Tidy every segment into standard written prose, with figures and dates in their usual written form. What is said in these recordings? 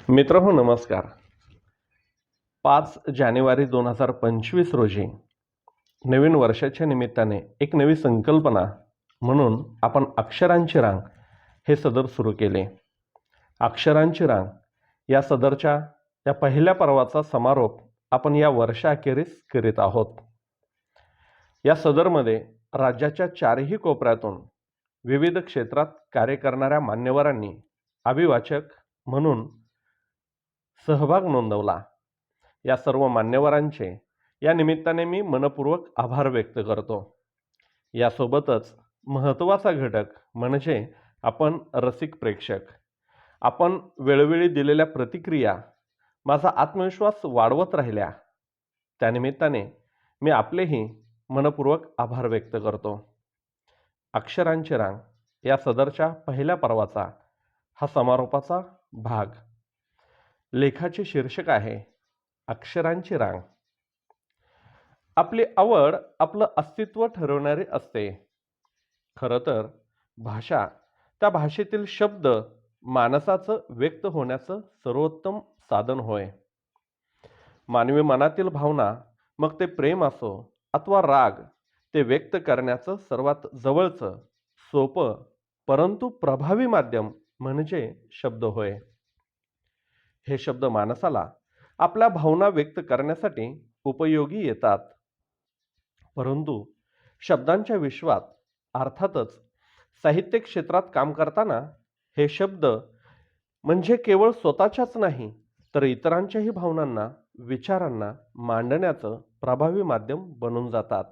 मित्रहो नमस्कार. 5 जानेवारी 2025 रोजी नवीन वर्षाच्या निमित्ताने एक नवी संकल्पना म्हणून आपण अक्षरांची रांग हे सदर सुरू केले. अक्षरांची रांग या सदरच्या या पहिल्या पर्वाचा समारोप आपण या वर्षाअखेरीस करीत आहोत. या सदरमध्ये राज्याच्या चारही कोपऱ्यातून विविध क्षेत्रात कार्य करणाऱ्या मान्यवरांनी अभिवाचक म्हणून सहभाग नोंदवला. या सर्व मान्यवरांचे या निमित्ताने मी मनपूर्वक आभार व्यक्त करतो. यासोबतच महत्त्वाचा घटक म्हणजे आपण रसिक प्रेक्षक. आपण वेळोवेळी दिलेल्या प्रतिक्रिया माझा आत्मविश्वास वाढवत राहिल्या. त्यानिमित्ताने मी आपलेही मनपूर्वक आभार व्यक्त करतो. अक्षरांची रांग या सदरच्या पहिल्या पर्वाचा हा समारोपाचा भाग. लेखाचे शीर्षक आहे अक्षरांची रांग. आपली आवड आपलं अस्तित्व ठरवणारी असते. खरं तर भाषा, त्या भाषेतील शब्द माणसाचं व्यक्त होण्याचं सर्वोत्तम साधन होय. मानवी मनातील भावना, मग ते प्रेम असो अथवा राग, ते व्यक्त करण्याचं सर्वात जवळचं, सोपं परंतु प्रभावी माध्यम म्हणजे शब्द होय. हे शब्द माणसाला आपल्या भावना व्यक्त करण्यासाठी उपयोगी येतात. परंतु शब्दांच्या विश्वात, अर्थातच साहित्य क्षेत्रात काम करताना हे शब्द म्हणजे केवळ स्वतःच्याच नाही तर इतरांच्याही भावनांना, विचारांना मांडण्याचं प्रभावी माध्यम बनून जातात.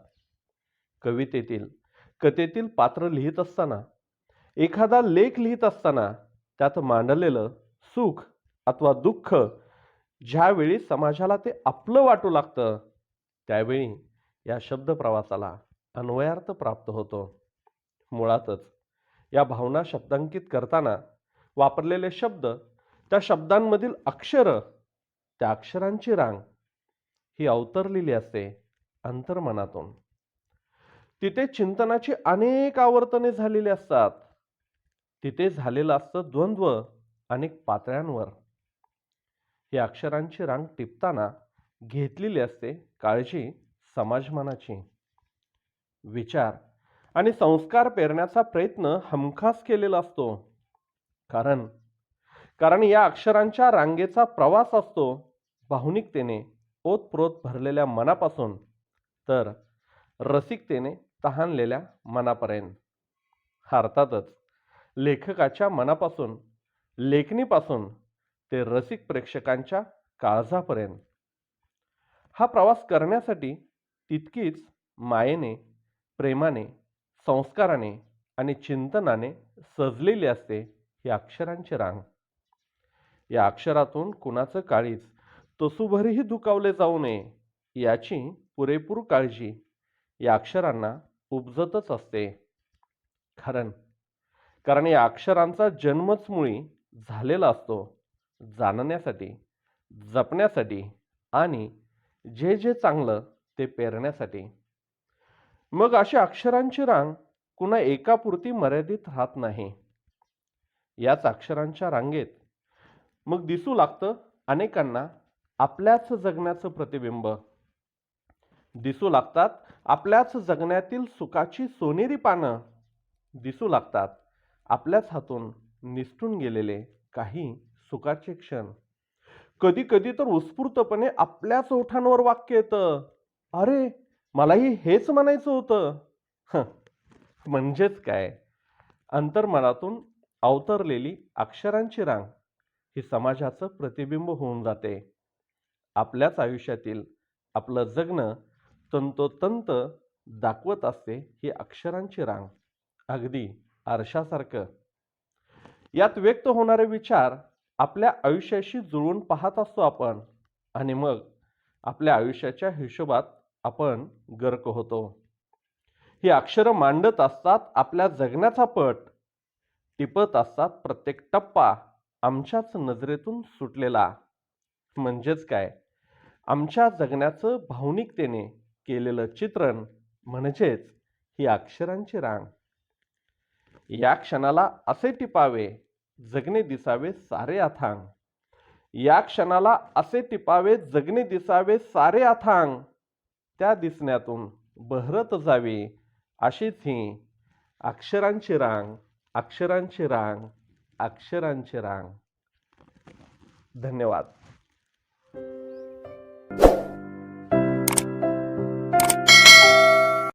कवितेतील, कथेतील पात्र लिहित असताना, एखादा लेख लिहित असताना त्यात मांडलेलं सुख अथवा दुःख ज्यावेळी समाजाला ते आपलं वाटू लागतं, त्यावेळी या शब्द प्रवासाला अन्वयार्थ प्राप्त होतो. मुळातच या भावना शब्दांकित करताना वापरलेले शब्द, त्या शब्दांमधील अक्षरं, त्या अक्षरांची रांग ही अवतरलेली असते अंतर्मनातून. तिथे चिंतनाची अनेक आवर्तने झालेली असतात. तिथे झालेलं असतं द्वंद्व अनेक पातळ्यांवर. ही अक्षरांची रांग टिपताना घेतलेली असते काळजी समाजमनाची. विचार आणि संस्कार पेरण्याचा प्रयत्न हमखास केलेला असतो. कारण या अक्षरांच्या रांगेचा प्रवास असतो भावनिकतेने ओतप्रोत भरलेल्या मनापासून तर रसिकतेने तहानलेल्या मनापर्यंत. अर्थातच लेखकाच्या मनापासून, लेखणीपासून ते रसिक प्रेक्षकांच्या काळजापर्यंत. हा प्रवास करण्यासाठी तितकीच मायेने, प्रेमाने, संस्काराने आणि चिंतनाने सजलेली असते ही अक्षरांची रांग. या अक्षरातून कुणाचं काळीज तसूभरही दुखावले जाऊ नये याची पुरेपूर काळजी या अक्षरांना उपजतच असते. कारण या अक्षरांचा जन्मच मुळी झालेला असतो जाणण्यासाठी, जपण्यासाठी आणि जे चांगलं ते पेरण्यासाठी. मग अशी अक्षरांची रांग कुणा एकापुरती मर्यादित राहत नाही. याच अक्षरांच्या रांगेत मग दिसू लागतं अनेकांना आपल्याच जगण्याचं प्रतिबिंब. दिसू लागतात आपल्याच जगण्यातील सुखाची सोनेरी पानं. दिसू लागतात आपल्याच हातून निसटून गेलेले काही सुखाचे क्षण. कधी कधी तर उत्स्फूर्तपणे आपल्याच ओठांवर वाक्य येतं, अरे मलाही हेच म्हणायचं होतं. म्हणजेच काय, अंतर्मनातून अवतरलेली अक्षरांची रांग ही समाजाचं प्रतिबिंब होऊन जाते. आपल्याच आयुष्यातील आपलं जगणं तंतोतंत दाखवत असते ही अक्षरांची रांग, अगदी आरशासारखं. यात व्यक्त होणारे विचार आपल्या आयुष्याशी जुळवून पाहत असतो आपण आणि मग आपल्या आयुष्याच्या हिशोबात आपण गर्क होतो. ही अक्षरं मांडत असतात आपल्या जगण्याचा पट, टिपत असतात प्रत्येक टप्पा आमच्याच नजरेतून सुटलेला. म्हणजेच काय, आमच्या जगण्याचं भावनिकतेने केलेलं चित्रण म्हणजेच ही अक्षरांची रांग. या क्षणाला असे टिपावे, जगणे दिसावे सारे अथांग. या क्षणाला असे टिपावे जगणे दिसावे सारे अथांग, त्या दिसण्यातून बहरत जावी अशीच ही अक्षरांची रांग, अक्षरांची रांग, अक्षरांची रांग. धन्यवाद.